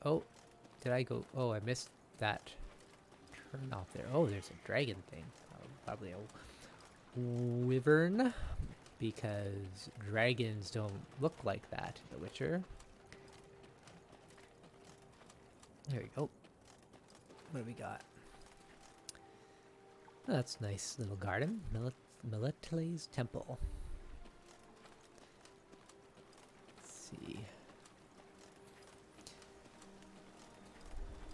Oh, did I go? Oh, I missed that turn off there. Oh, there's a dragon thing. Probably a wyvern, because dragons don't look like that in The Witcher. There we go. What do we got? Oh, that's a nice little garden. Militile's Temple. Let's see.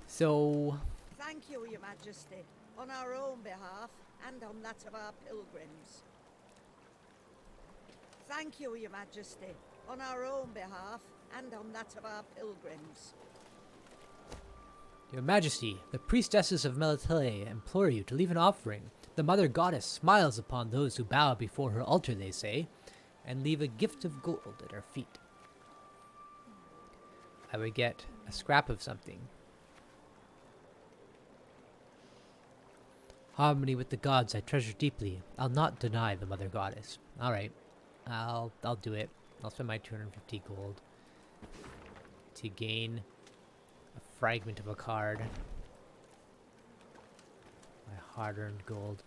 So... Thank you, Your Majesty, on our own behalf and on that of our pilgrims. Thank you, Your Majesty, on our own behalf and on that of our pilgrims. Your Majesty, the priestesses of Melitele implore you to leave an offering. The Mother Goddess smiles upon those who bow before her altar, they say, and leave a gift of gold at our feet. I would get a scrap of something. Harmony with the gods I treasure deeply. I'll not deny the Mother Goddess. Alright, I'll do it. I'll spend my 250 gold to gain a fragment of a card. My hard-earned gold.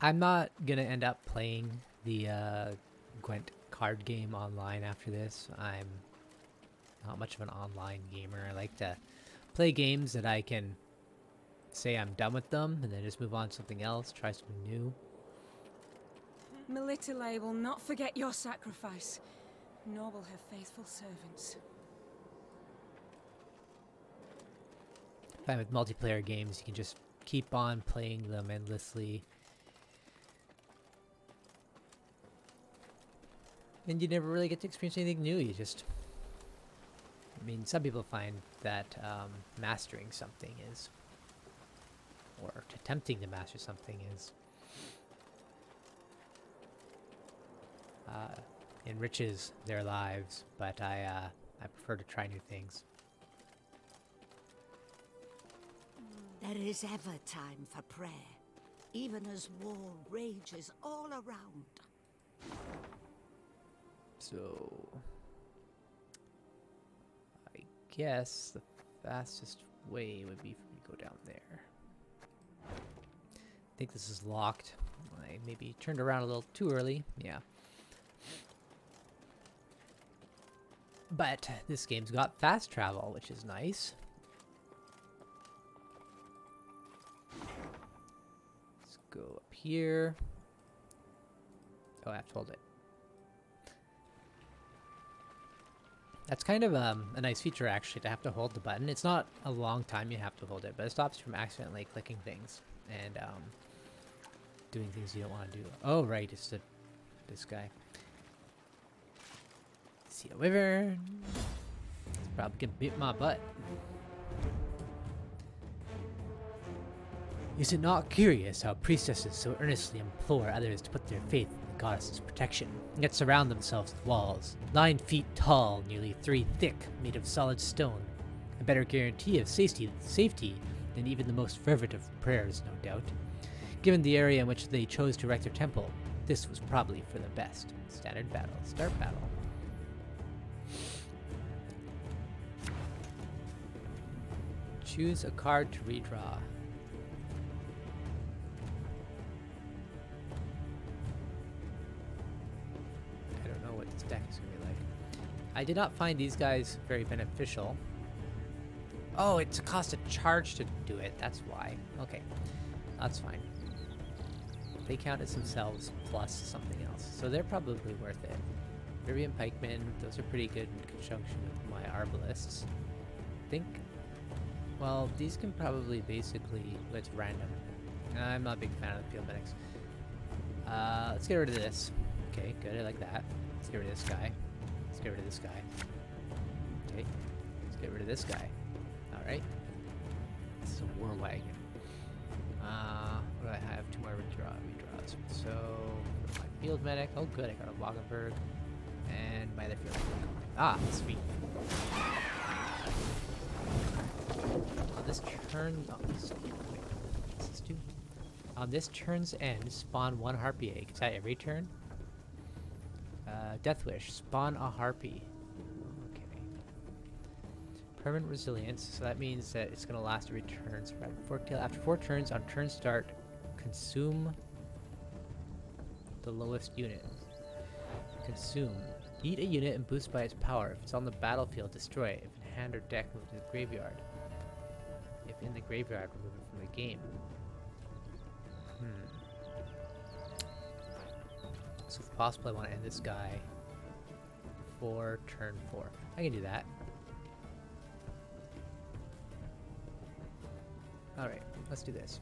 I'm not gonna end up playing the Gwent card game online after this. I'm not much of an online gamer. I like to play games that I can say I'm done with them and then just move on to something else, try something new. Melitele will not forget your sacrifice, nor will her faithful servants. I find with multiplayer games, you can just keep on playing them endlessly. And you never really get to experience anything new. You just... I mean, some people find that mastering something is... or attempting to master something is... enriches their lives, but I prefer to try new things. There is ever time for prayer, even as war rages all around. So... I guess the fastest way would be for me to go down there. I think this is locked. I maybe turned around a little too early. Yeah. But this game's got fast travel, which is nice. Let's go up here. Oh, I have to hold it. That's kind of a nice feature, actually, to have to hold the button. It's not a long time you have to hold it, but it stops you from accidentally clicking things and doing things you don't want to do. Oh, right, it's this guy. See a wyvern. It's probably gonna beat my butt. Is it not curious how priestesses so earnestly implore others to put their faith in the goddess's protection, yet surround themselves with walls, 9 feet tall, nearly 3 thick, made of solid stone? A better guarantee of safety than even the most fervent of prayers, no doubt. Given the area in which they chose to erect their temple, this was probably for the best. Standard battle. Start battle. Choose a card to redraw. I don't know what this deck is going to be like. I did not find these guys very beneficial. Oh, it's a cost of charge to do it. That's why. Okay. That's fine. They count as themselves plus something else. So they're probably worth it. Caribbean pikemen, those are pretty good in conjunction with my arbalists. I think... Well, these can probably basically... It's random. I'm not a big fan of the field medics. Let's get rid of this. Okay, good, I like that. Let's get rid of this guy. Let's get rid of this guy. Okay, let's get rid of this guy. Alright. This is a war wagon. What do I have? 2 more redraws. So, my field medic. Oh, good, I got a Wagenberg. And my other field medic. Ah, sweet. On this turn... Oh, wait, what's this do? On this turn's end, spawn 1 harpy egg. Is that every turn? Death Wish. Spawn a harpy. Okay. Permanent resilience, so that means that it's gonna last every turn. So after 4 turns, on turn start, consume the lowest unit. Consume. Eat a unit and boost by its power. If it's on the battlefield, destroy it. If in hand or deck, move to the graveyard. If in the graveyard, remove it from the game. So if possible, I want to end this guy for turn 4. I can do that. Alright, let's do this.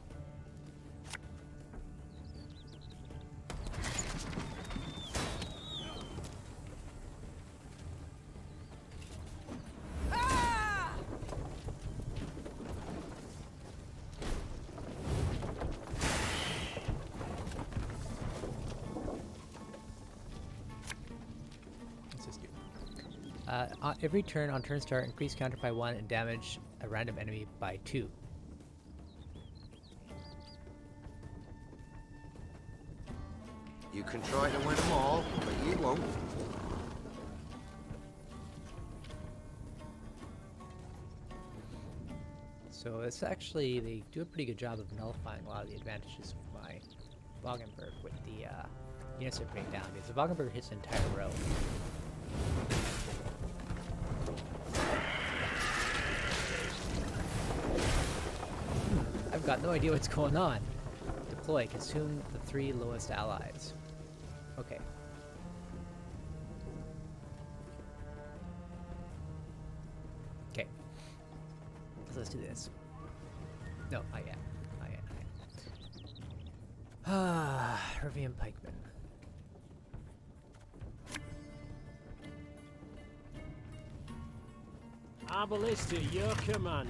Every turn on turn start, increase counter by 1 and damage a random enemy by 2. You can try to win them all, but you won't. So it's actually, they do a pretty good job of nullifying a lot of the advantages of my Wagenburg with the units that break down, because the Wagenburg hits an entire row. I've got no idea what's going on. Deploy. Consume the 3 lowest allies. Okay. Okay. So let's do this. No, not yet. Not yet. Ah, Hervian Pikeman. Arbalista, your command.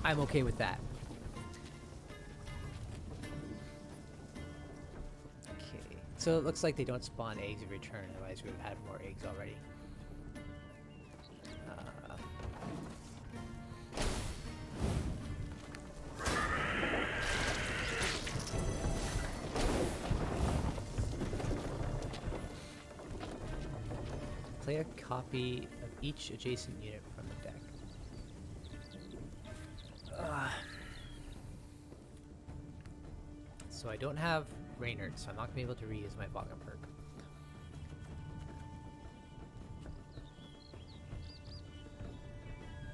I'm okay with that. Okay, so it looks like they don't spawn eggs every turn, otherwise we would have had more eggs already. Play a copy of each adjacent unit from the deck. So I don't have Reynard, so I'm not going to be able to reuse my Wagenburg.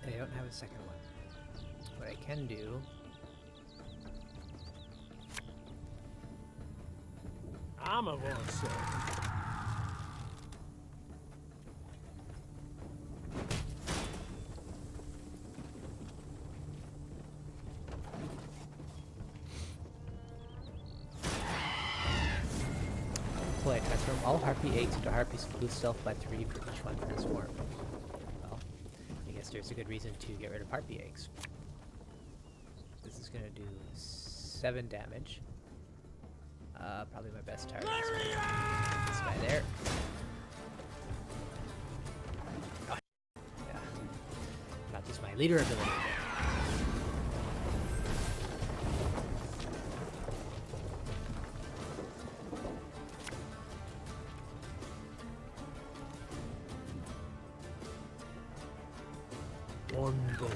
I don't have a second one. What I can do... Armor won't sir. Transform all harpy eggs into harpies and boost stealth by 3 for each one transformed. Well, I guess there's a good reason to get rid of harpy eggs. This is gonna do 7 damage. Probably my best target is this guy there. Oh, yeah. Not just my leader ability. One bolt.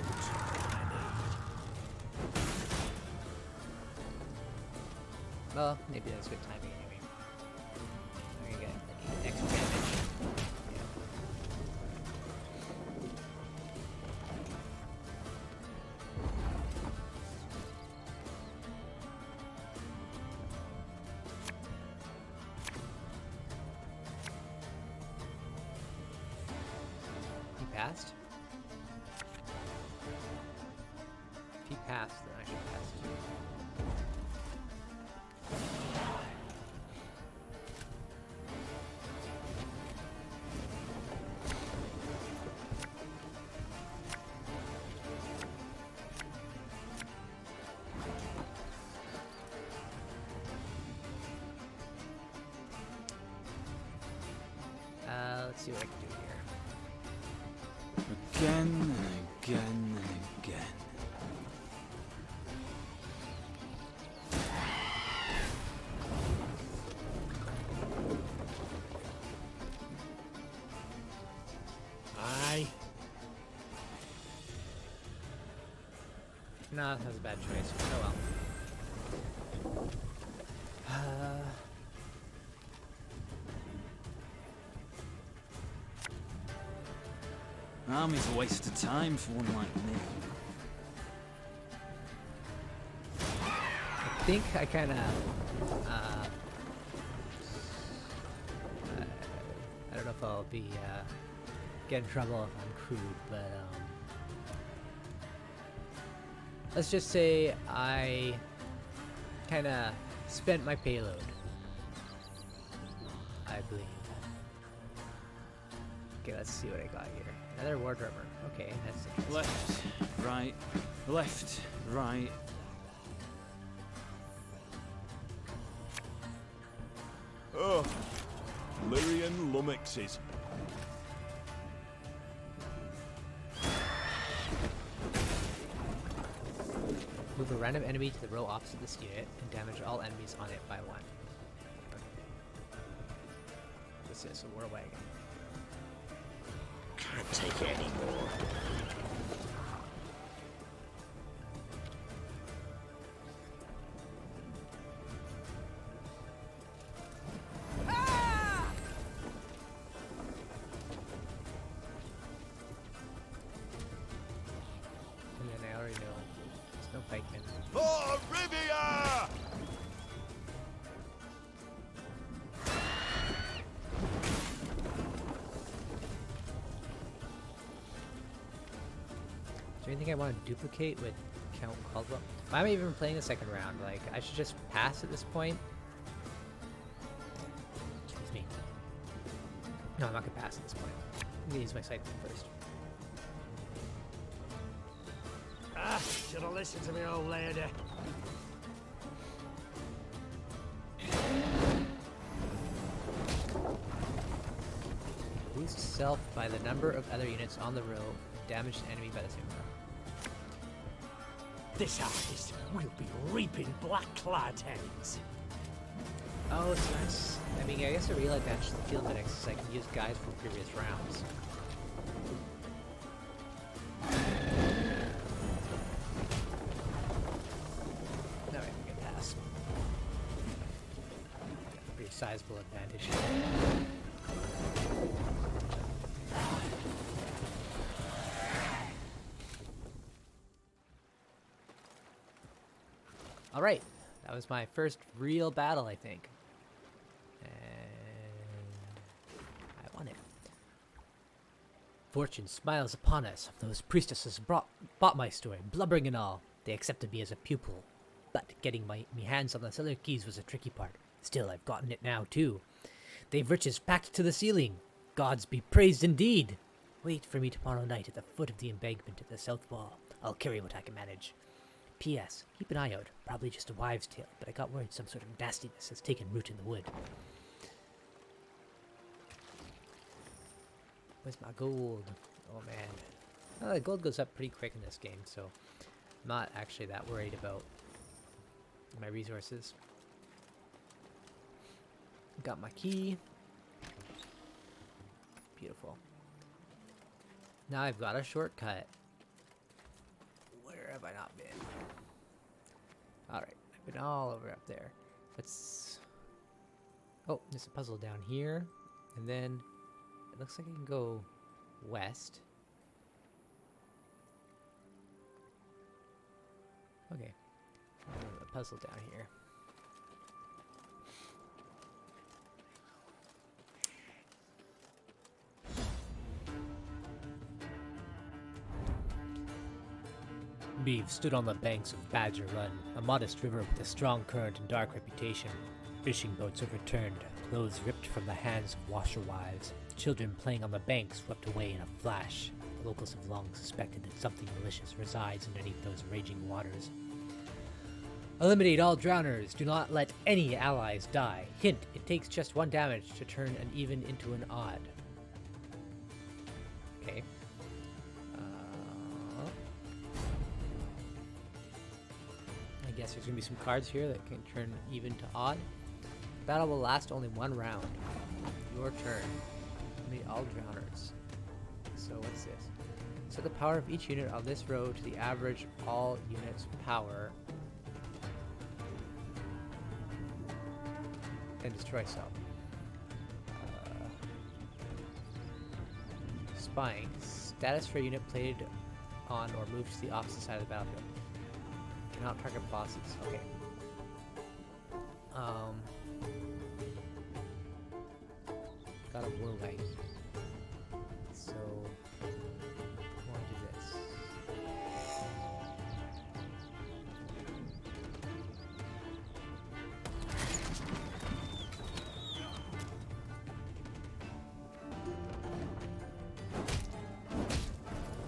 Well, maybe that's good timing anyway. We're gonna get extra damage. He passed? If he passed, then I should pass too. Let's see what I can do here. Again and again and Nah, that was a bad choice. Oh well. Army's a waste of time for one like me. I think I kind of, I don't know if I'll be, get in trouble if I'm crude, but, let's just say I kind of spent my payload, I believe. Okay, let's see what I got here. Another war drummer. Okay, that's interesting. Left, right, left, right. Oh, Lyrian lummoxes. Move a random enemy to the row opposite this unit and damage all enemies on it by 1. This is a war wagon. Can't take it anymore. And then I already know there's no pikemen. For Rivia! Is there anything I want to duplicate with Count Caldwell? Why am I even playing the second round? Like, I should just pass at this point. Excuse me. No, I'm not gonna pass at this point. I'm gonna use my sight first. Ah, should have listened to me old lady. Boost self by the number of other units on the row. Damage an enemy by the same amount. This artist will be reaping black-clad heads. Oh, so that's... I mean, I guess a real advantage to the field medics is I can use guys from previous rounds. No, I can get past. Pretty sizable advantage. Alright, that was my first real battle, I think. And I won it. Fortune smiles upon us. Those priestesses bought my story, blubbering and all. They accepted me as a pupil. But getting my hands on the cellar keys was a tricky part. Still, I've gotten it now, too. They've riches packed to the ceiling. Gods be praised indeed. Wait for me tomorrow night at the foot of the embankment at the south wall. I'll carry what I can manage. P.S. Keep an eye out. Probably just a wives' tale, but I got worried some sort of nastiness has taken root in the wood. Where's my gold? Oh man. Oh, the gold goes up pretty quick in this game, so I'm not actually that worried about my resources. Got my key. Beautiful. Now I've got a shortcut. Where have I not been? Alright, I've been all over up there. Let's... Oh, there's a puzzle down here. And then it looks like I can go west. Okay. A puzzle down here. Beeve stood on the banks of Badger Run, a modest river with a strong current and dark reputation. Fishing boats overturned, clothes ripped from the hands of washerwives, children playing on the banks swept away in a flash. The locals have long suspected that something malicious resides underneath those raging waters. Eliminate all drowners. Do not let any allies die. Hint, it takes just 1 damage to turn an even into an odd. Okay. I guess there's going to be some cards here that can turn even to odd. Battle will last only 1 round. Your turn. Eliminate all drowners. So what's this? Set the power of each unit on this row to the average all units power. And destroy cell. Spying. Status for a unit played on or moved to the opposite side of the battlefield. Cannot target bosses. Okay. Got a war wagon. So I want to do this.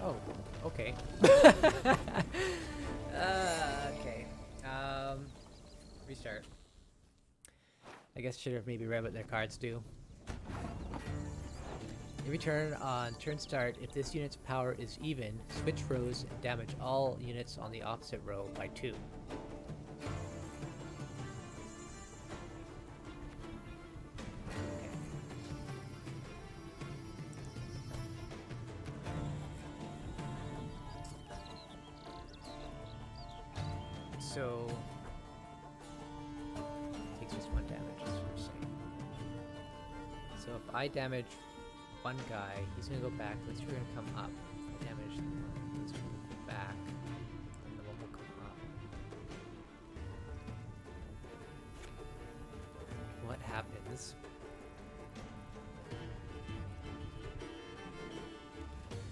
Oh, okay. Okay. Restart. I guess should have maybe read what their cards do. In return, on turn start, if this unit's power is even, switch rows and damage all units on the opposite row by 2. So takes just 1 damage, as we're saying. So if I damage one guy, he's gonna go back. Those two are gonna come up. I damage those two will go back, and the one will come up. What happens?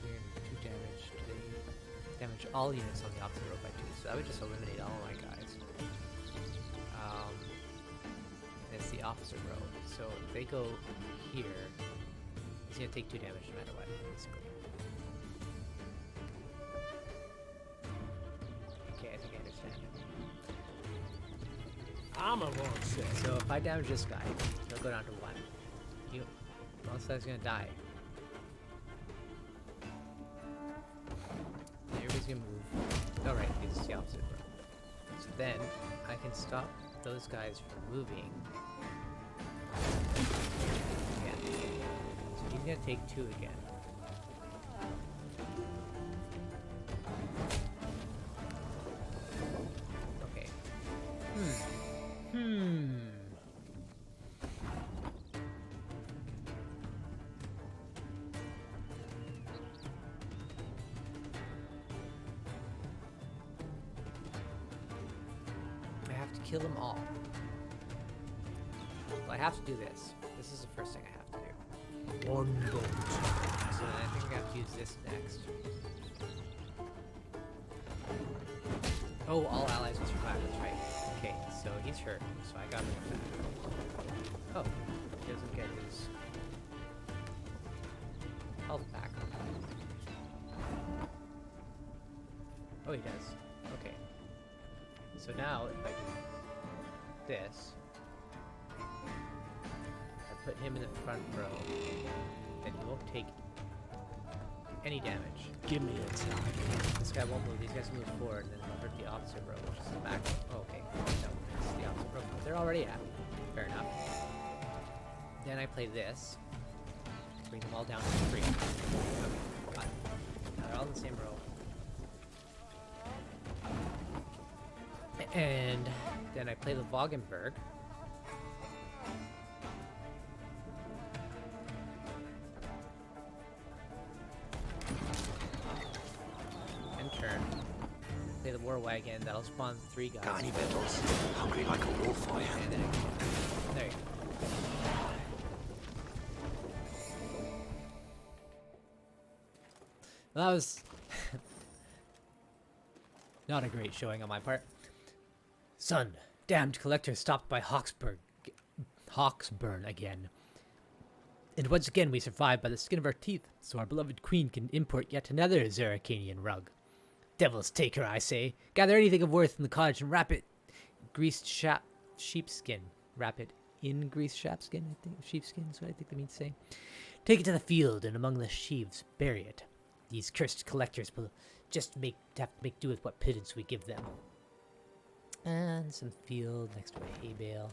Here, 2 damage. They damage all units on the opposite row by 2. So that would just eliminate all my guys. It's the opposite row. So if they go here, he's gonna take 2 damage no matter what, basically. Okay, I think I understand. I'm a wrong set. So if I damage this guy, he'll go down to 1. Most guy's gonna die. And everybody's gonna move. Oh right, this is the opposite row. So then I can stop those guys from moving. Yeah. So he's gonna take 2 again. Okay. I have to kill them all. Well, I have to do this. This is the first thing I have to do. One bolt. So I think I have to use this next. Oh, all allies will survive, that's right. Okay, so he's hurt, so I got rid of that. Oh, he doesn't get his health back. Oh, he does. Okay. So now, if I do this, I put him in the front row, then he won't take any damage. Give me a time. This guy won't move. These guys will move forward, and then they'll hurt the opposite row, which is the back. Oh, okay. No, it's the opposite row. They're already at. Fair enough. Then I play this. Bring them all down to 3. Okay, fine. Now they're all in the same row. And then I play the Wagenberg. Turn. Play the war wagon. That'll spawn 3 guys. Got any victuals? Hungry like a wolf, I am. And then there you go. Well, that was not a great showing on my part. Son, damned collector stopped by Hawksburn again. And once again we survived by the skin of our teeth, so our beloved queen can import yet another Zeracanian rug. Devils take her, I say. Gather anything of worth in the cottage and wrap it in greased sheepskin. Wrap it in greased sheepskin, I think. Sheepskin is what I think that means to say. Take it to the field, and among the sheaves, bury it. These cursed collectors will just have to make do with what pittance we give them. And some field next to a hay bale.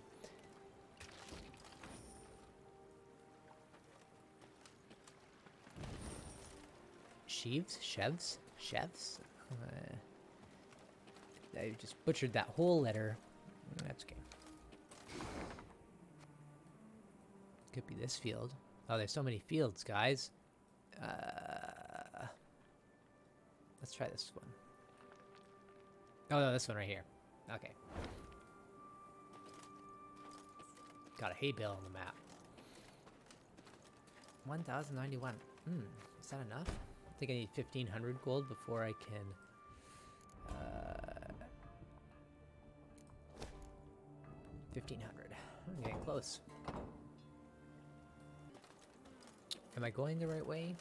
Chefs? I just butchered that whole letter. That's okay. Could be this field. Oh, there's so many fields, guys. Let's try this one. Oh, no, this one right here. Okay. Got a hay bale on the map. 1,091. Is that enough? I think I need 1,500 gold before I can... 1,500. I'm getting close. Am I going the right way?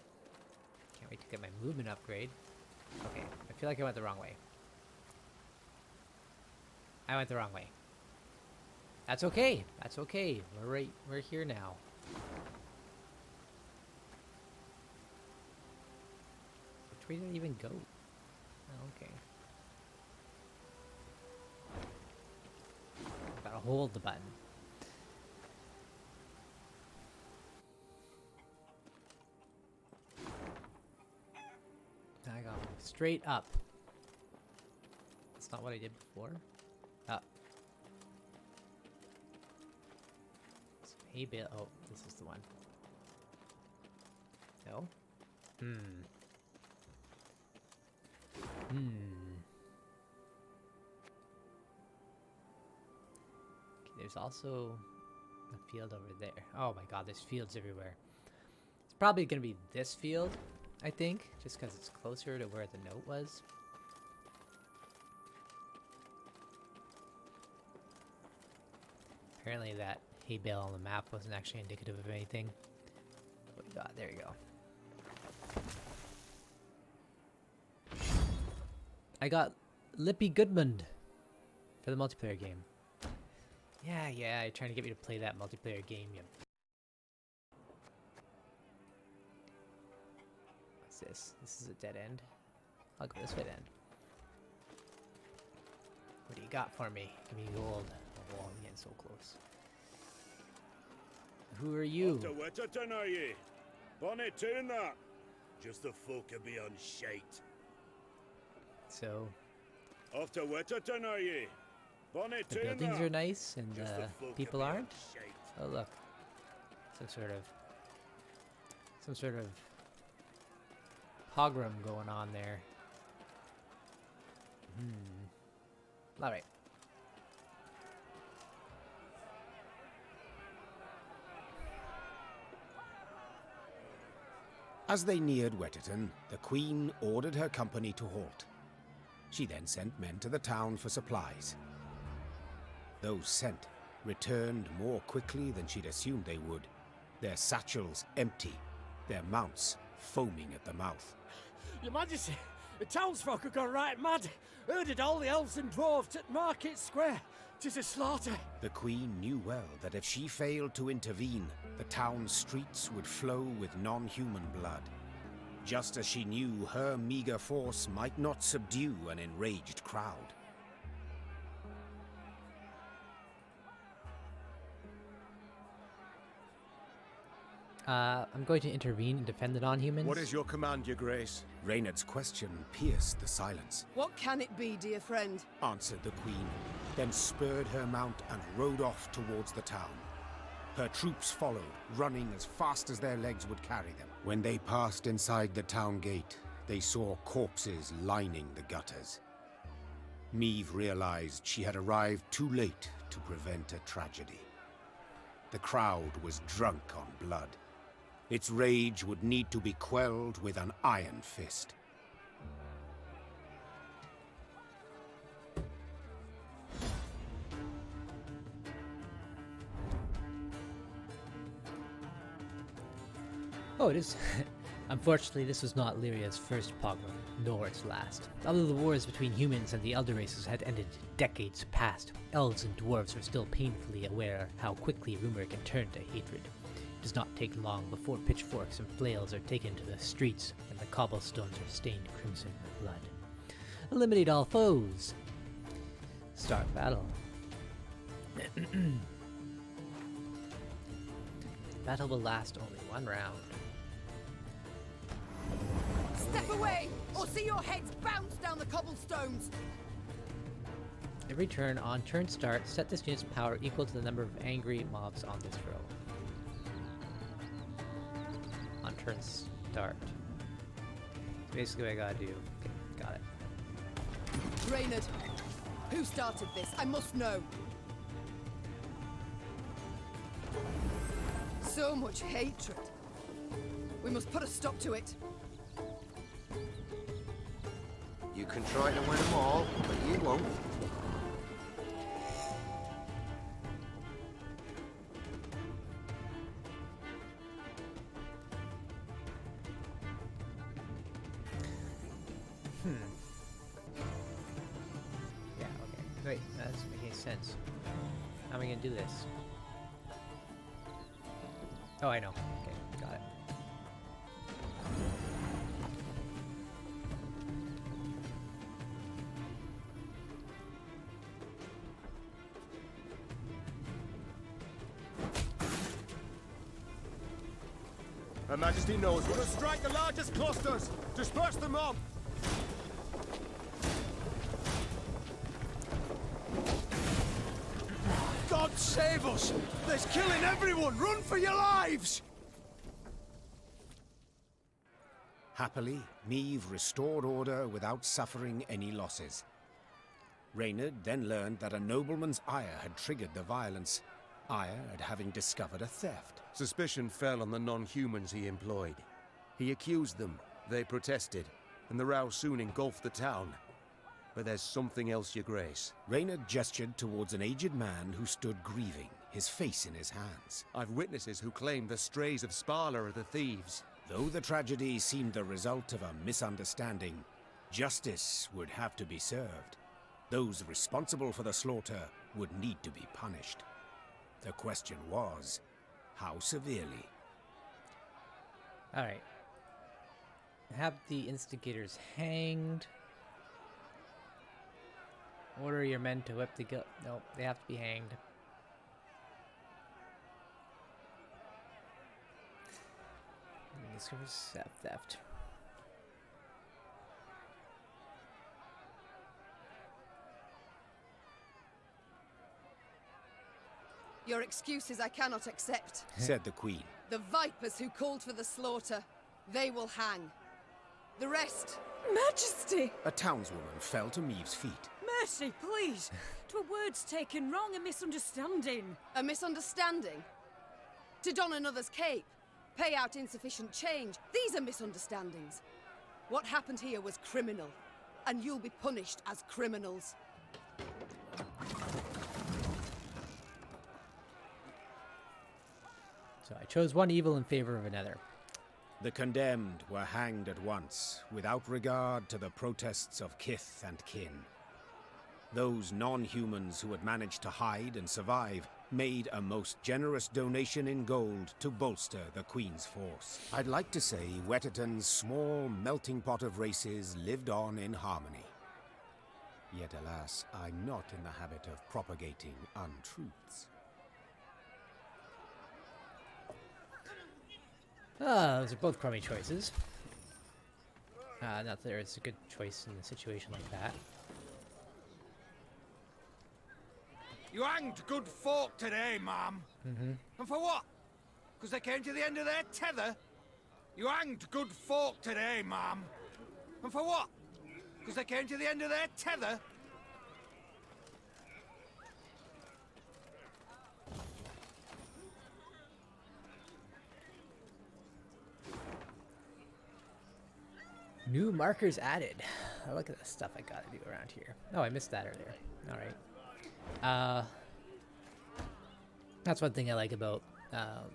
Can't wait to get my movement upgrade. Okay, I feel like I went the wrong way. I went the wrong way. That's okay. That's okay. We're here now. Which way did I even go? Oh, okay. Gotta hold the button. I go straight up. That's not what I did before. Up. Hay bale. Oh, this is the one. No? Okay, there's also a field over there. Oh my god, there's fields everywhere. It's probably gonna be this field, I think, just because it's closer to where the note was. Apparently that hay bale on the map wasn't actually indicative of anything. What we got? There you go. I got Lippy Goodmund for the multiplayer game. Yeah, you're trying to get me to play that multiplayer game, you... What's this? This is a dead end. I'll go this way then. What do you got for me? Give me gold. Oh, I'm getting so close. Who are you? Off to Wetterton, are ye? Bonnet tune that. Just the folk a beyond shite. So, Off to Wetterton, are ye? Bonnet the tune buildings that. are nice and Just the folk a people beyond aren't? shite. Oh look. Some sort of pogrom going on there. Alright. As they neared Wetterton, the Queen ordered her company to halt. She then sent men to the town for supplies. Those sent returned more quickly than she'd assumed they would, their satchels empty, their mounts foaming at the mouth. Your Majesty, the townsfolk have gone right mad. Herded all the elves and dwarves at Market Square. 'Tis a slaughter. The Queen knew well that if she failed to intervene, the town's streets would flow with non-human blood. Just as she knew her meager force might not subdue an enraged crowd. I'm going to intervene and defend the non-humans. What is your command, your grace? Reynard's question pierced the silence. What can it be, dear friend? Answered the Queen, then spurred her mount and rode off towards the town. Her troops followed, running as fast as their legs would carry them. When they passed inside the town gate, they saw corpses lining the gutters. Meve realized she had arrived too late to prevent a tragedy. The crowd was drunk on blood. Its rage would need to be quelled with an iron fist. Oh, it is. Unfortunately, this was not Lyria's first pogrom, nor its last. Although the wars between humans and the elder races had ended decades past, elves and dwarves were still painfully aware how quickly rumor can turn to hatred. It does not take long before pitchforks and flails are taken to the streets and the cobblestones are stained crimson with blood. Eliminate all foes. Start battle. Battle will last only one round. Step away, or see your heads bounce down the cobblestones! Every turn on turn start, set this unit's power equal to the number of angry mobs on this row. On turn start. Basically what I gotta do. Okay, got it. Reynard, who started this? I must know. So much hatred. We must put a stop to it. You can try to win them all, but you won't. Yeah, okay. Wait, that doesn't make any sense. How am I gonna do this? Oh, I know. Okay, got it. Her Majesty knows we'll strike the largest clusters! Disperse the mob! God save us! There's killing everyone! Run for your lives! Happily, Meve restored order without suffering any losses. Reynard then learned that a nobleman's ire had triggered the violence, ire at having discovered a theft. Suspicion fell on the non-humans he employed. He accused them, they protested, and the row soon engulfed the town. But there's something else, Your Grace. Reynard gestured towards an aged man who stood grieving, his face in his hands. I've witnesses who claim the strays of Sparla are the thieves. Though the tragedy seemed the result of a misunderstanding, justice would have to be served. Those responsible for the slaughter would need to be punished. The question was, how severely? Alright. Have the instigators hanged. Order your men to whip the guilt. Nope, they have to be hanged. Discover theft. Your excuses I cannot accept. Said the Queen. The vipers who called for the slaughter, they will hang. The rest... Majesty! A townswoman fell to Meve's feet. Mercy, please! 'Twere words taken wrong, a misunderstanding. A misunderstanding? To don another's cape, pay out insufficient change. These are misunderstandings. What happened here was criminal, and you'll be punished as criminals. So I chose one evil in favor of another. The condemned were hanged at once, without regard to the protests of kith and kin. Those non-humans who had managed to hide and survive made a most generous donation in gold to bolster the Queen's force. I'd like to say Wetterton's small melting pot of races lived on in harmony. Yet alas, I'm not in the habit of propagating untruths. Those are both crummy choices. Not that there is a good choice in a situation like that. You hanged good folk today, ma'am. And for what? Because they came to the end of their tether? You hanged good folk today, ma'am. And for what? Because they came to the end of their tether? New markers added. Look at the stuff I gotta do around here. Oh, I missed that earlier. Alright. That's one thing I like about, at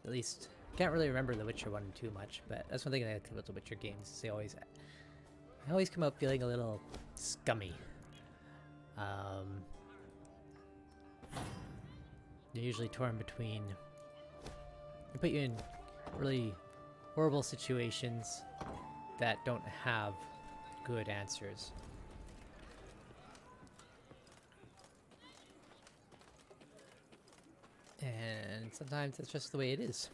least, can't really remember The Witcher 1 and 2 much, but that's one thing I like about the Witcher games, is they always come out feeling a little scummy. They're usually torn between, they put you in really horrible situations that don't have good answers. And sometimes that's just the way it is.